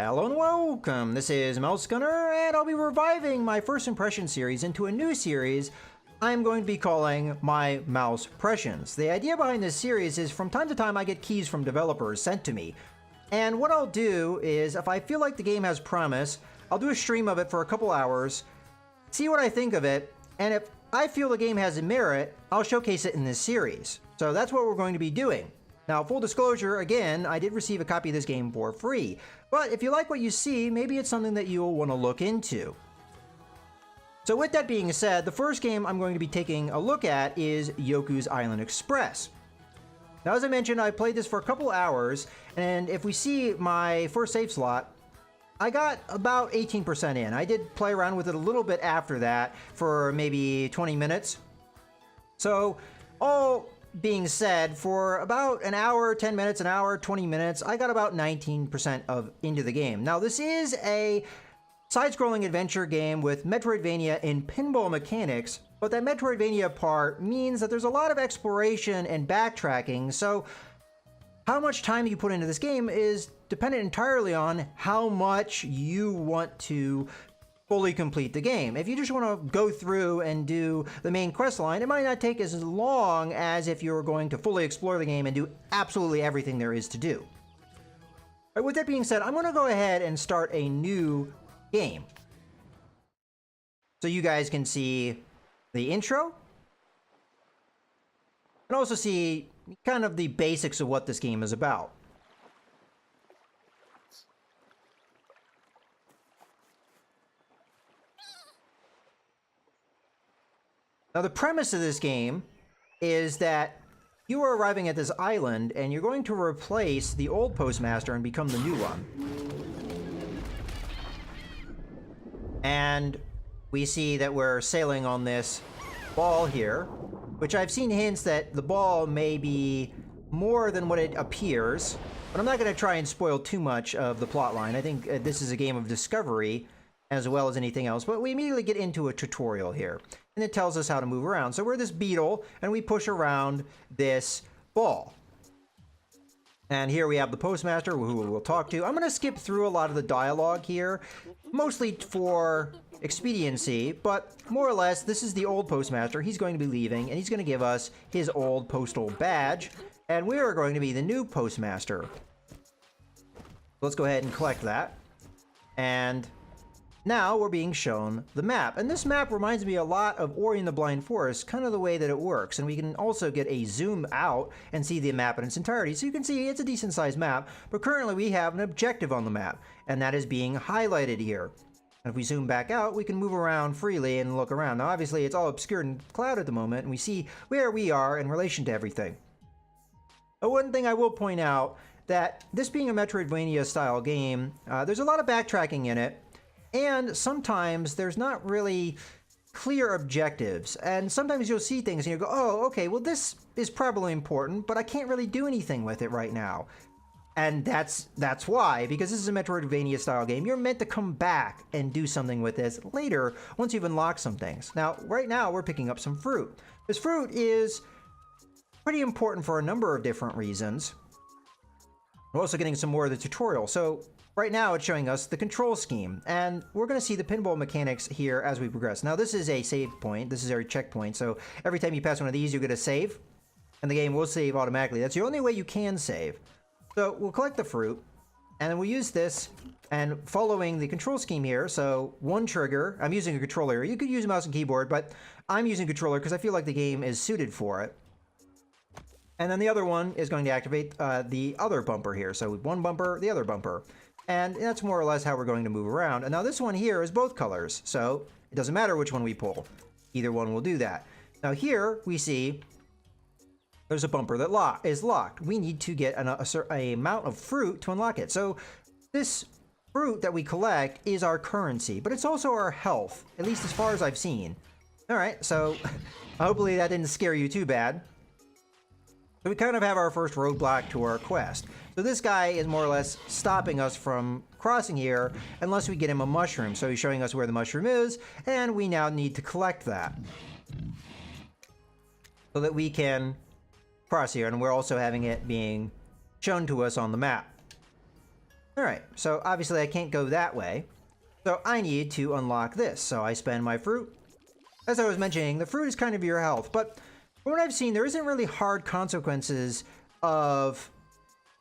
Hello and welcome, this is Mouse Gunner, and I'll be reviving my first impression series into a new series I'm going to be calling my Mousepressions. The idea behind this series is from time to time I get keys from developers sent to me, and what I'll do is if I feel like the game has promise, I'll do a stream of it for a couple hours, see what I think of it, and if I feel the game has a merit, I'll showcase it in this series. So that's what we're going to be doing. Now, full disclosure, again, I did receive a copy of this game for free, but if you like what you see, maybe it's something that you'll want to look into. So with that being said, the first game I'm going to be taking a look at is Yoku's Island Express. Now, as I mentioned, I played this for a couple hours, and if we see my first save slot, I got about 18% in. I did play around with it a little bit after that for maybe 20 minutes. So, all being said, for about an hour, 10 minutes, an hour, 20 minutes, I got about 19% into the game. Now, this is a side-scrolling adventure game with Metroidvania and pinball mechanics, but that Metroidvania part means that there's a lot of exploration and backtracking, so how much time you put into this game is dependent entirely on how much you want to fully complete the game. If you just want to go through and do the main quest line, it might not take as long as if you're going to fully explore the game and do absolutely everything there is to do. But with that being said, I'm going to go ahead and start a new game. So you guys can see the intro and also see kind of the basics of what this game is about. Now, the premise of this game is that you are arriving at this island and you're going to replace the old postmaster and become the new one. And we see that we're sailing on this ball here, which I've seen hints that the ball may be more than what it appears, but I'm not going to try and spoil too much of the plot line. I think this is a game of discovery as well as anything else, but we immediately get into a tutorial here, and it tells us how to move around. So we're this beetle, and we push around this ball. And here we have the postmaster, who we'll talk to. I'm going to skip through a lot of the dialogue here, mostly for expediency, but more or less, this is the old postmaster. He's going to be leaving, and he's going to give us his old postal badge, and we are going to be the new postmaster. Let's go ahead and collect that. And now we're being shown the map, and this map reminds me a lot of Ori and the Blind Forest, kind of the way that it works, and we can also get a zoom out and see the map in its entirety. So you can see it's a decent sized map, but currently we have an objective on the map, and that is being highlighted here. And if we zoom back out, we can move around freely and look around. Now obviously it's all obscured and clouded at the moment, and we see where we are in relation to everything. But one thing I will point out, that this being a Metroidvania style game, there's a lot of backtracking in it, and sometimes there's not really clear objectives. And sometimes you'll see things and you go, oh, okay, well this is probably important, but I can't really do anything with it right now. And that's why, because this is a Metroidvania style game, you're meant to come back and do something with this later once you've unlocked some things. Now, right now we're picking up some fruit. This fruit is pretty important for a number of different reasons. We're also getting some more of the tutorial. So right now it's showing us the control scheme, and we're going to see the pinball mechanics here as we progress. Now this is a save point, this is our checkpoint, so every time you pass one of these you get a save, and the game will save automatically. That's the only way you can save. So we'll collect the fruit, and then we'll use this, and following the control scheme here, so one trigger, I'm using a controller, you could use a mouse and keyboard, but I'm using a controller because I feel like the game is suited for it. And then the other one is going to activate the other bumper here, so one bumper, the other bumper. And that's more or less how we're going to move around. And now this one here is both colors, so it doesn't matter which one we pull. Either one will do that. Now here we see there's a bumper that is locked. We need to get a amount of fruit to unlock it. So this fruit that we collect is our currency, but it's also our health, at least as far as I've seen. All right, so hopefully that didn't scare you too bad. So we kind of have our first roadblock to our quest. So this guy is more or less stopping us from crossing here unless we get him a mushroom. So he's showing us where the mushroom is, and we now need to collect that so that we can cross here. And we're also having it being shown to us on the map. All right, so obviously I can't go that way. So I need to unlock this. So I spend my fruit. As I was mentioning, the fruit is kind of your health, but from what I've seen, there isn't really hard consequences of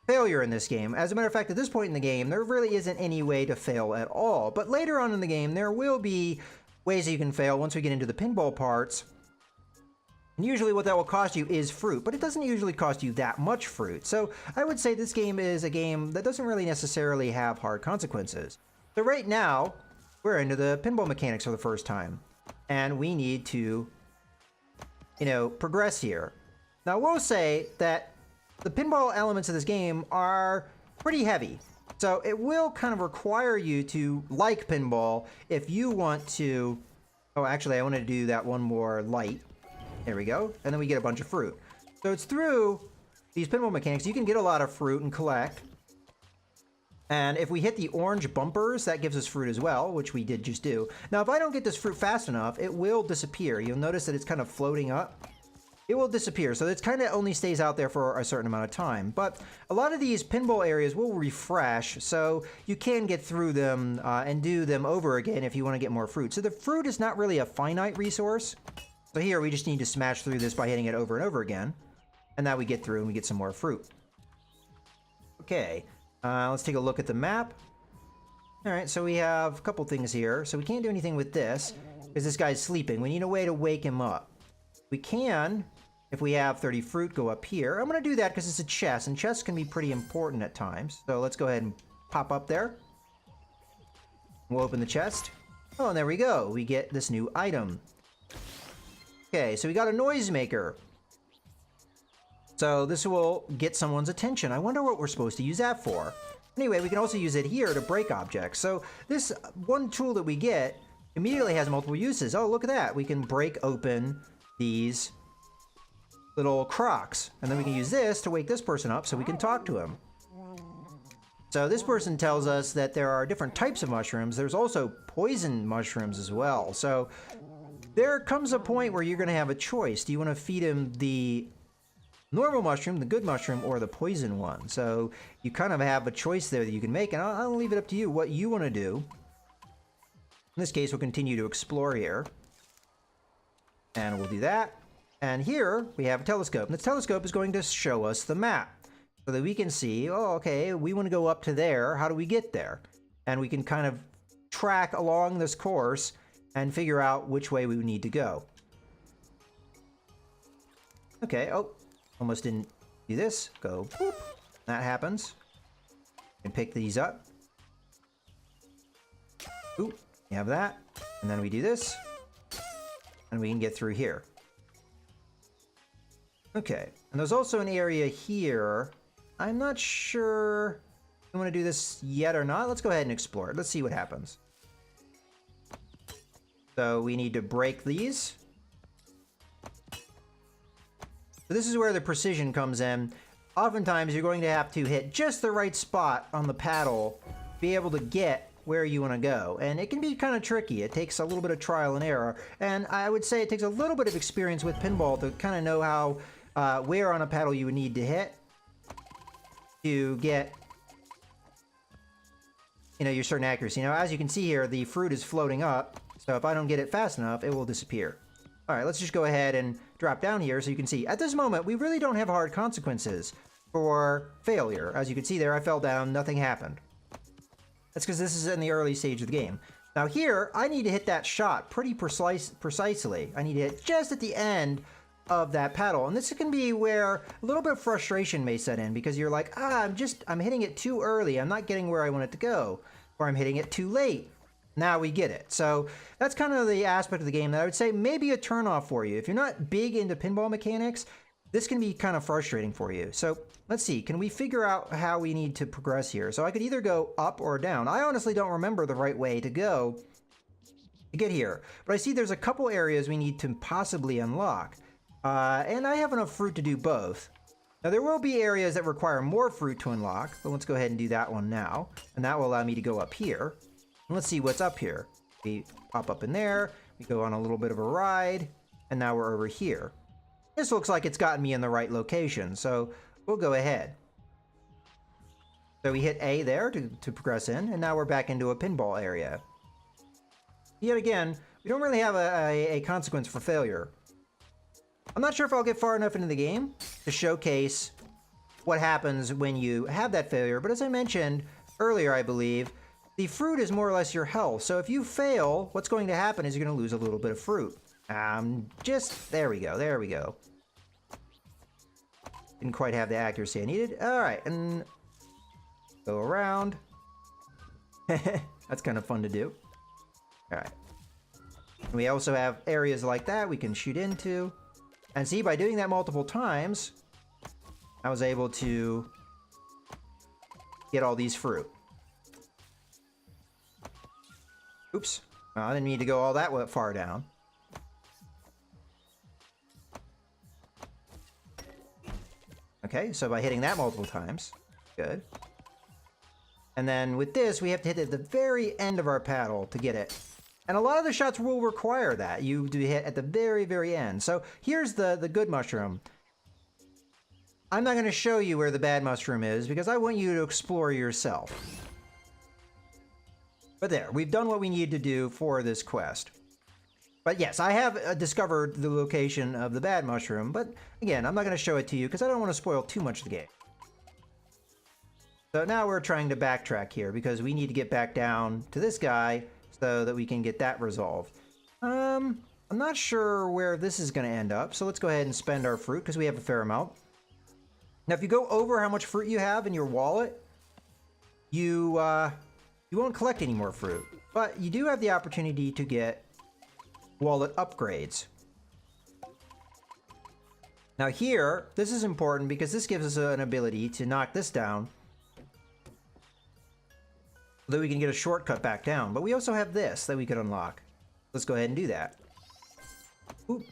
failure in this game. As a matter of fact, at this point in the game, there really isn't any way to fail at all. But later on in the game, there will be ways that you can fail once we get into the pinball parts. And usually what that will cost you is fruit, but it doesn't usually cost you that much fruit. So I would say this game is a game that doesn't really necessarily have hard consequences. So right now, we're into the pinball mechanics for the first time. And we need to, progress here. Now, I will say that the pinball elements of this game are pretty heavy. So it will kind of require you to like pinball if you want to... Oh, actually, I want to do that one more light. There we go. And then we get a bunch of fruit. So it's through these pinball mechanics. You can get a lot of fruit and collect. And if we hit the orange bumpers, that gives us fruit as well, which we did just do. Now, if I don't get this fruit fast enough, it will disappear. You'll notice that it's kind of floating up. It will disappear, so it kind of only stays out there for a certain amount of time. But a lot of these pinball areas will refresh, so you can get through them and do them over again if you want to get more fruit. So the fruit is not really a finite resource. So here, we just need to smash through this by hitting it over and over again. And now we get through and we get some more fruit. Okay. Let's take a look at the map. All right, so we have a couple things here. So we can't do anything with this because this guy's sleeping. We need a way to wake him up. We can, if we have 30 fruit, go up here. I'm going to do that because it's a chest, and chests can be pretty important at times. So let's go ahead and pop up there. We'll open the chest. Oh, and there we go. We get this new item. Okay, so we got a noisemaker. So this will get someone's attention. I wonder what we're supposed to use that for. Anyway, we can also use it here to break objects. So this one tool that we get immediately has multiple uses. Oh, look at that. We can break open these little crocs. And then we can use this to wake this person up so we can talk to him. So this person tells us that there are different types of mushrooms. There's also poison mushrooms as well. So there comes a point where you're going to have a choice. Do you want to feed him the normal mushroom, the good mushroom, or the poison one? So you kind of have a choice there that you can make, and I'll leave it up to you what you want to do. In this case, we'll continue to explore here. And we'll do that. And here we have a telescope. And this telescope is going to show us the map so that we can see, oh, okay, we want to go up to there. How do we get there? And we can kind of track along this course and figure out which way we need to go. Okay, oh. Almost didn't do this. Go, boop. That happens. And pick these up. Oop, you have that. And then we do this. And we can get through here. Okay, and there's also an area here. I'm not sure if I want to do this yet or not. Let's go ahead and explore it. Let's see what happens. So we need to break these. So this is where the precision comes in. Oftentimes, you're going to have to hit just the right spot on the paddle to be able to get where you want to go. And it can be kind of tricky. It takes a little bit of trial and error. And I would say it takes a little bit of experience with pinball to kind of know how, where on a paddle you would need to hit to get, your certain accuracy. Now, as you can see here, the fruit is floating up. So if I don't get it fast enough, it will disappear. All right, let's just go ahead and drop down here so you can see. At this moment, we really don't have hard consequences for failure. As you can see there, I fell down, nothing happened. That's because this is in the early stage of the game. Now here, I need to hit that shot pretty precisely. I need to hit just at the end of that paddle. And this can be where a little bit of frustration may set in because you're like, I'm hitting it too early. I'm not getting where I want it to go. Or I'm hitting it too late. Now we get it. So that's kind of the aspect of the game that I would say maybe a turnoff for you. If you're not big into pinball mechanics, this can be kind of frustrating for you. So let's see, can we figure out how we need to progress here? So I could either go up or down. I honestly don't remember the right way to go to get here, but I see there's a couple areas we need to possibly unlock. And I have enough fruit to do both. Now there will be areas that require more fruit to unlock, but let's go ahead and do that one now. And that will allow me to go up here. Let's see what's up here. We pop up in there, we go on a little bit of a ride, and now we're over here. This looks like it's gotten me in the right location, so we'll go ahead. So we hit A there to progress in, and now we're back into a pinball area. Yet again, we don't really have a consequence for failure. I'm not sure if I'll get far enough into the game to showcase what happens when you have that failure, but as I mentioned earlier, I believe, the fruit is more or less your health. So if you fail, what's going to happen is you're going to lose a little bit of fruit. There we go. Didn't quite have the accuracy I needed. All right, and go around. That's kind of fun to do. All right. We also have areas like that we can shoot into. And see, by doing that multiple times, I was able to get all these fruit. Oops. Well, I didn't need to go all that far down. Okay, so by hitting that multiple times, good. And then with this, we have to hit at the very end of our paddle to get it. And a lot of the shots will require that. You do hit at the very, very end. So here's the good mushroom. I'm not going to show you where the bad mushroom is because I want you to explore yourself. But there, we've done what we need to do for this quest. But yes, I have discovered the location of the bad mushroom, but again, I'm not going to show it to you because I don't want to spoil too much of the game. So now we're trying to backtrack here because we need to get back down to this guy so that we can get that resolved. I'm not sure where this is going to end up, so let's go ahead and spend our fruit because we have a fair amount. Now, if you go over how much fruit you have in your wallet, you won't collect any more fruit, but you do have the opportunity to get wallet upgrades. Now here, this is important because this gives us an ability to knock this down so that we can get a shortcut back down. But we also have this that we could unlock. Let's go ahead and do that. Oop.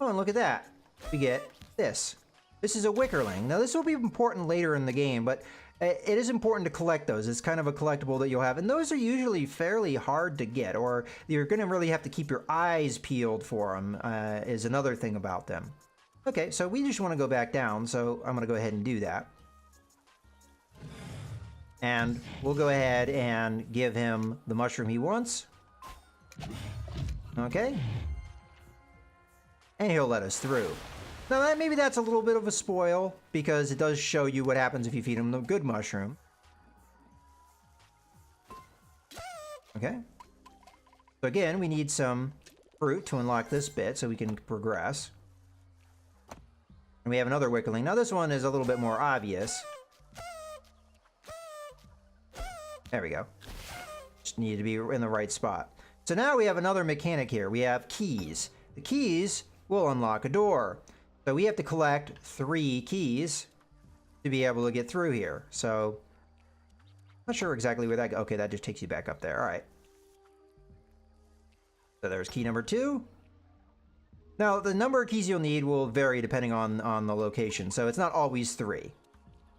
Oh, and look at that. We get this. This is a wickerling. Now this will be important later in the game, but it is important to collect those. It's kind of a collectible that you'll have. And those are usually fairly hard to get, or you're going to really have to keep your eyes peeled for them, is another thing about them. Okay, so we just want to go back down, so I'm going to go ahead and do that. And we'll go ahead and give him the mushroom he wants. Okay. And he'll let us through. Now, maybe that's a little bit of a spoil, because it does show you what happens if you feed him the good mushroom. Okay. So again, we need some fruit to unlock this bit so we can progress. And we have another wickerling. Now, this one is a little bit more obvious. There we go. Just need to be in the right spot. So now we have another mechanic here. We have keys. The keys will unlock a door. So we have to collect 3 keys to be able to get through here. So, not sure exactly where that goes. Okay, that just takes you back up there. All right. So there's key number 2. Now, the number of keys you'll need will vary depending on the location. So it's not always 3.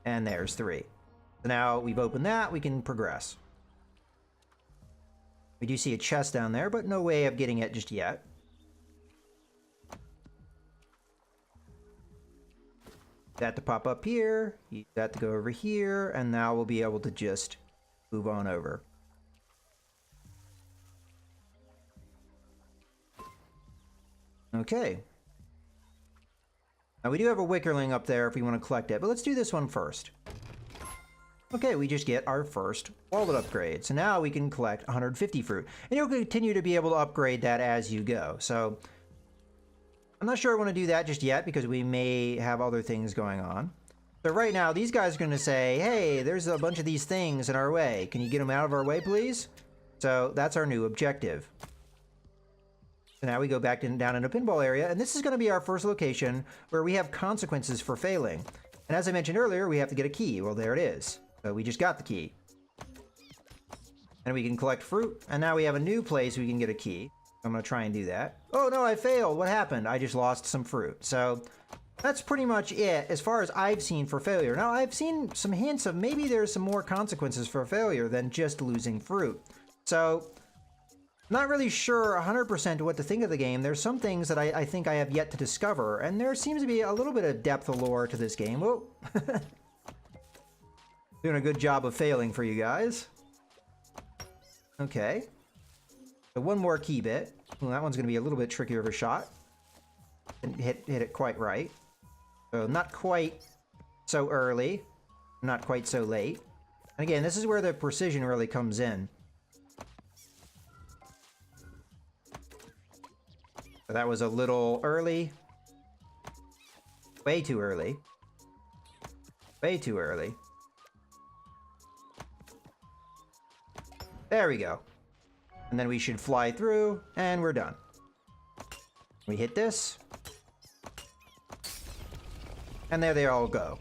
And there's 3. So now we've opened that, we can progress. We do see a chest down there, but no way of getting it just yet. That to pop up here, use that to go over here, and now we'll be able to just move on over. Okay. Now we do have a wickerling up there if we want to collect it, but let's do this one first. Okay, we just get our first wallet upgrade. So now we can collect 150 fruit. And you'll continue to be able to upgrade that as you go. So I'm not sure I want to do that just yet because we may have other things going on. So right now, these guys are going to say, hey, there's a bunch of these things in our way. Can you get them out of our way, please? So that's our new objective. So now we go back down in a pinball area, and this is going to be our first location where we have consequences for failing. And as I mentioned earlier, we have to get a key. Well, there it is. So we just got the key. And we can collect fruit, and now we have a new place we can get a key. I'm going to try and do that. Oh no, I failed. What happened? I just lost some fruit. So that's pretty much it as far as I've seen for failure. Now, I've seen some hints of maybe there's some more consequences for failure than just losing fruit. So not really sure 100% what to think of the game. There's some things that I think I have yet to discover, and there seems to be a little bit of depth of lore to this game. Whoa. Doing a good job of failing for you guys. Okay. So one more key bit. Well, that one's going to be a little bit trickier of a shot. Didn't hit it quite right. So not quite so early. Not quite so late. And again, this is where the precision really comes in. So that was a little early. Way too early. Way too early. There we go. And then we should fly through, and we're done. We hit this. And there they all go.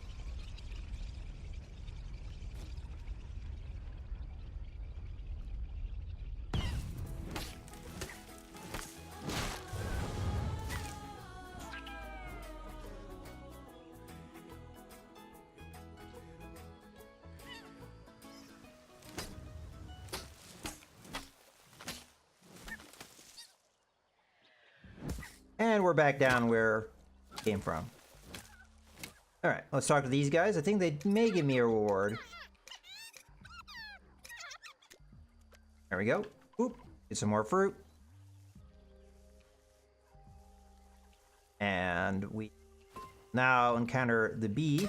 And we're back down where it came from. Alright, let's talk to these guys. I think they may give me a reward. There we go. Oop, get some more fruit. And we now encounter the bee.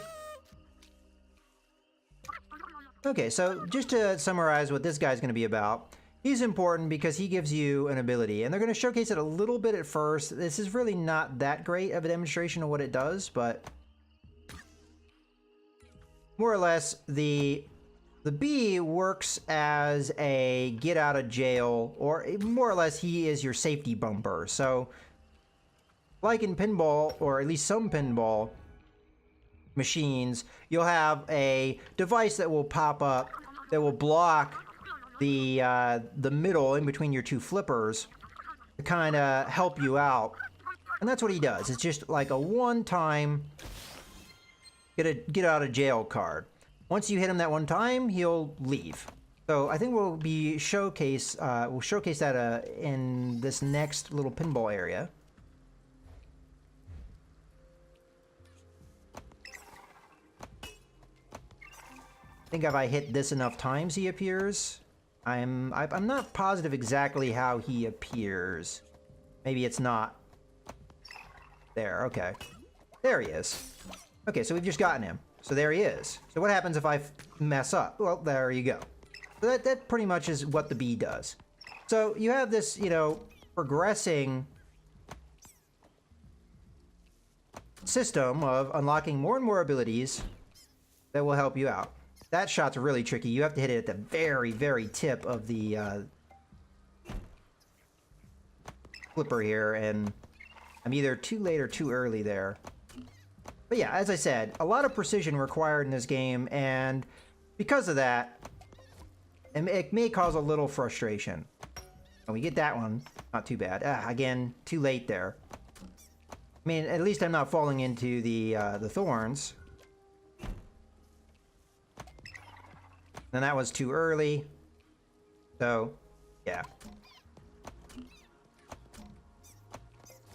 Okay, so just to summarize what this guy's going to be about. He's important because he gives you an ability, and they're going to showcase it a little bit at first. This is really not that great of a demonstration of what it does, but more or less, the bee works as a get out of jail, or more or less, he is your safety bumper. So, like in pinball, or at least some pinball machines, you'll have a device that will pop up that will block the middle in between your two flippers to kind of help you out. And that's what he does. It's just like a one-time get out of jail card. Once you hit him that one time, he'll leave. So I think we'll showcase that in this next little pinball area. I think if I hit this enough times, he appears. I'm not positive exactly how he appears. Maybe it's not. There, okay. There he is. Okay, so we've just gotten him. So there he is. So what happens if I mess up? Well, there you go. So that pretty much is what the bee does. So you have this, you know, progressing system of unlocking more and more abilities that will help you out. That shot's really tricky. You have to hit it at the very, very tip of the flipper here, and I'm either too late or too early there. But yeah, as I said, a lot of precision required in this game, and because of that, it may cause a little frustration. And we get that one, not too bad. Again, too late there. I mean, at least I'm not falling into the thorns. And that was too early. So, yeah.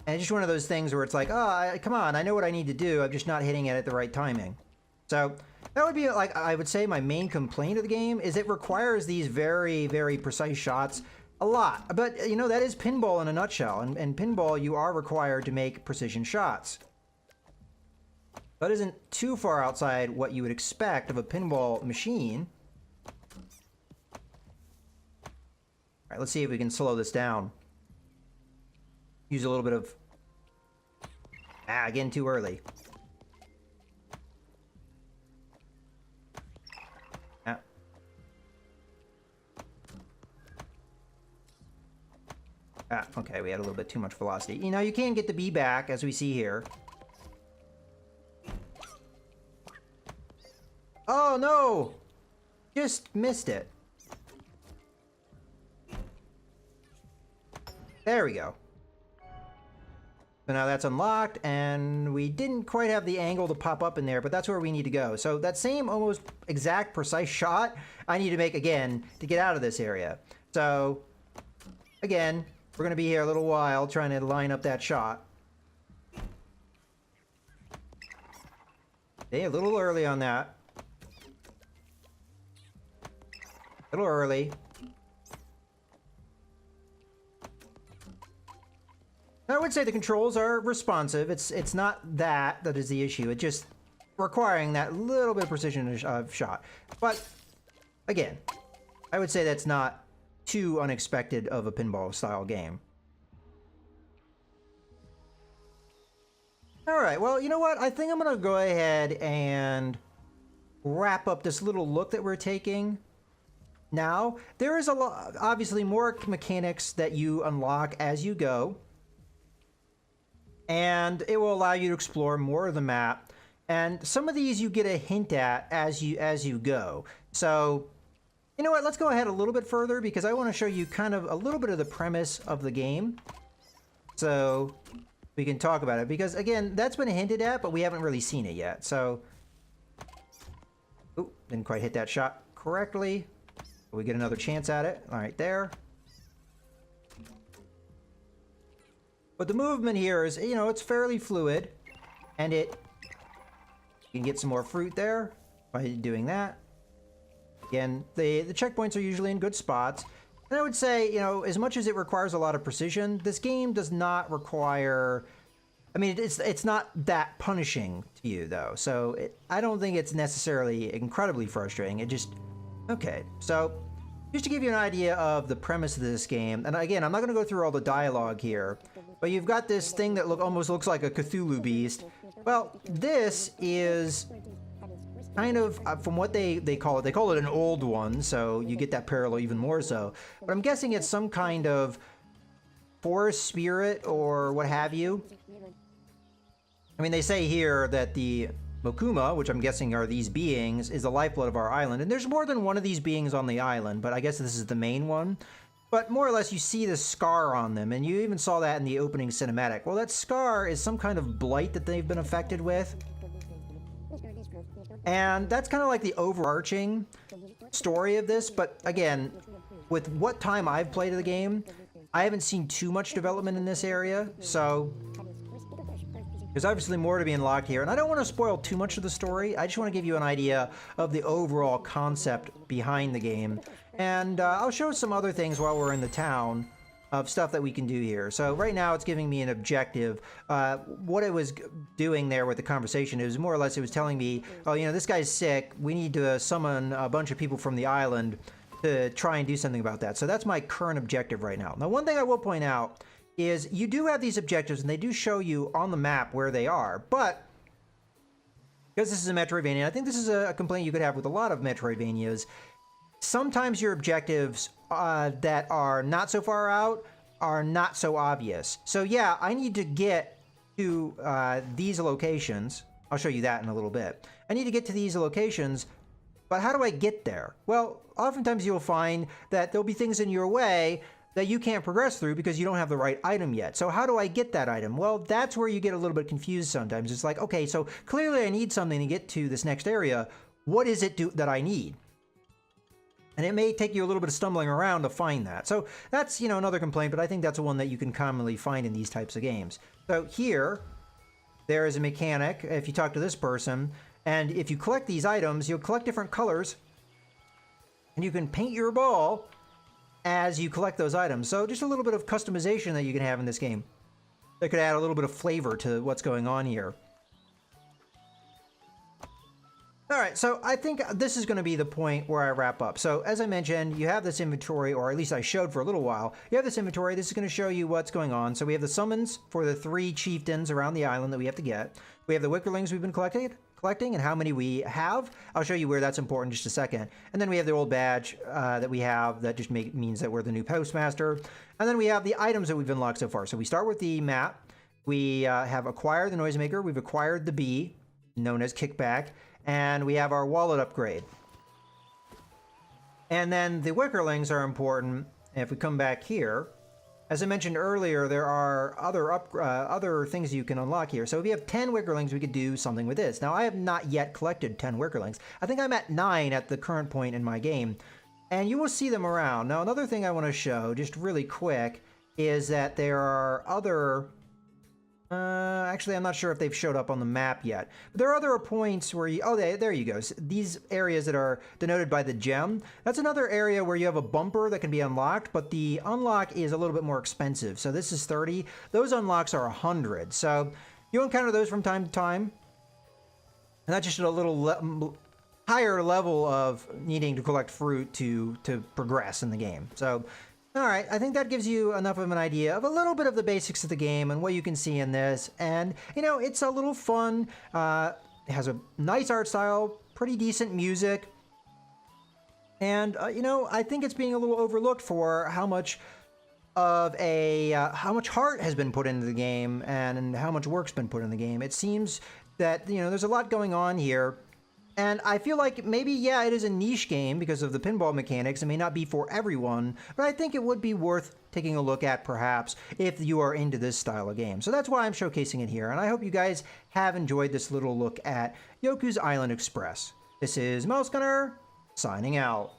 And it's just one of those things where it's like, oh, come on, I know what I need to do. I'm just not hitting it at the right timing. So, that would be, like, I would say my main complaint of the game is it requires these very, very precise shots a lot. But, you know, that is pinball in a nutshell. And pinball, you are required to make precision shots. That isn't too far outside what you would expect of a pinball machine. All right, let's see if we can slow this down. Use a little bit of... again, too early. Okay, we had a little bit too much velocity. You know, you can get the bee back, as we see here. Oh, no! Just missed it. There we go. So now that's unlocked, and we didn't quite have the angle to pop up in there, but that's where we need to go. So that same almost exact precise shot, I need to make again to get out of this area. So, again, we're going to be here a little while trying to line up that shot. Okay, a little early on that. A little early. I would say the controls are responsive. It's not that is the issue. It's just requiring that little bit of precision of shot. But again, I would say that's not too unexpected of a pinball style game. All right, well, you know what? I think I'm gonna go ahead and wrap up this little look that we're taking. Now, there is a lot, obviously more mechanics that you unlock as you go. And it will allow you to explore more of the map. And some of these you get a hint at as you go. So, you know what? Let's go ahead a little bit further because I want to show you kind of a little bit of the premise of the game. So we can talk about it because again, that's been hinted at, but we haven't really seen it yet. So, ooh, didn't quite hit that shot correctly. We get another chance at it. All right, there. But the movement here is, you know, it's fairly fluid, and you can get some more fruit there by doing that. Again, the checkpoints are usually in good spots. And I would say, you know, as much as it requires a lot of precision, this game does not require, I mean, it's not that punishing to you, though. So I don't think it's necessarily incredibly frustrating. It just, okay. So just to give you an idea of the premise of this game, and again, I'm not going to go through all the dialogue here, but you've got this thing that almost looks like a Cthulhu beast. Well, this is kind of, from what they call it an old one, so you get that parallel even more so. But I'm guessing it's some kind of forest spirit or what have you. I mean, they say here that the Mokuma, which I'm guessing are these beings, is the lifeblood of our island. And there's more than one of these beings on the island, but I guess this is the main one. But more or less, you see the scar on them, and you even saw that in the opening cinematic. Well, that scar is some kind of blight that they've been affected with. And that's kind of like the overarching story of this. But again, with what time I've played the game, I haven't seen too much development in this area. So there's obviously more to be unlocked here. And I don't want to spoil too much of the story. I just want to give you an idea of the overall concept behind the game. And I'll show some other things while we're in the town of stuff that we can do here. So right now it's giving me an objective. What it was doing there with the conversation, it was more or less, it was telling me, oh, you know, this guy's sick. We need to summon a bunch of people from the island to try and do something about that. So that's my current objective right now. Now, one thing I will point out is you do have these objectives and they do show you on the map where they are, but because this is a Metroidvania, I think this is a complaint you could have with a lot of Metroidvanias. Sometimes your objectives that are not so far out are not so obvious. So yeah, I need to get to these locations. I'll show you that in a little bit. I need to get to these locations, but how do I get there? Well, oftentimes you'll find that there'll be things in your way that you can't progress through because you don't have the right item yet. So how do I get that item? Well, that's where you get a little bit confused sometimes. It's like, okay, so clearly I need something to get to this next area. What is it that I need? And it may take you a little bit of stumbling around to find that. So that's, you know, another complaint, but I think that's one that you can commonly find in these types of games. So here, there is a mechanic, if you talk to this person, and if you collect these items, you'll collect different colors, and you can paint your ball as you collect those items. So just a little bit of customization that you can have in this game. That could add a little bit of flavor to what's going on here. All right, so I think this is going to be the point where I wrap up. So as I mentioned, you have this inventory, or at least I showed for a little while. You have this inventory. This is going to show you what's going on. So we have the summons for the 3 chieftains around the island that we have to get. We have the wickerlings we've been collecting and how many we have. I'll show you where that's important in just a second. And then we have the old badge that we have that just means that we're the new postmaster. And then we have the items that we've unlocked so far. So we start with the map. We have acquired the noisemaker. We've acquired the bee, known as Kickback. And we have our wallet upgrade. And then the wickerlings are important. If we come back here, as I mentioned earlier, there are other things you can unlock here. So if you have 10 wickerlings, we could do something with this. Now, I have not yet collected 10 wickerlings. I think I'm at 9 at the current point in my game. And you will see them around. Now, another thing I want to show, just really quick, is that there are other Actually, I'm not sure if they've showed up on the map yet. But there are other points where you... Oh, there you go. These areas that are denoted by the gem, that's another area where you have a bumper that can be unlocked, but the unlock is a little bit more expensive. So this is 30. Those unlocks are 100. So you encounter those from time to time. And that's just at a little higher level of needing to collect fruit to progress in the game. So... all right, I think that gives you enough of an idea of a little bit of the basics of the game and what you can see in this. And, you know, it's a little fun. It has a nice art style, pretty decent music. And, you know, I think it's being a little overlooked for how much of how much heart has been put into the game and how much work's been put in the game. It seems that, you know, there's a lot going on here. And I feel like maybe, yeah, it is a niche game because of the pinball mechanics. It may not be for everyone, but I think it would be worth taking a look at, perhaps, if you are into this style of game. So that's why I'm showcasing it here, and I hope you guys have enjoyed this little look at Yoku's Island Express. This is Mouse Gunner, signing out.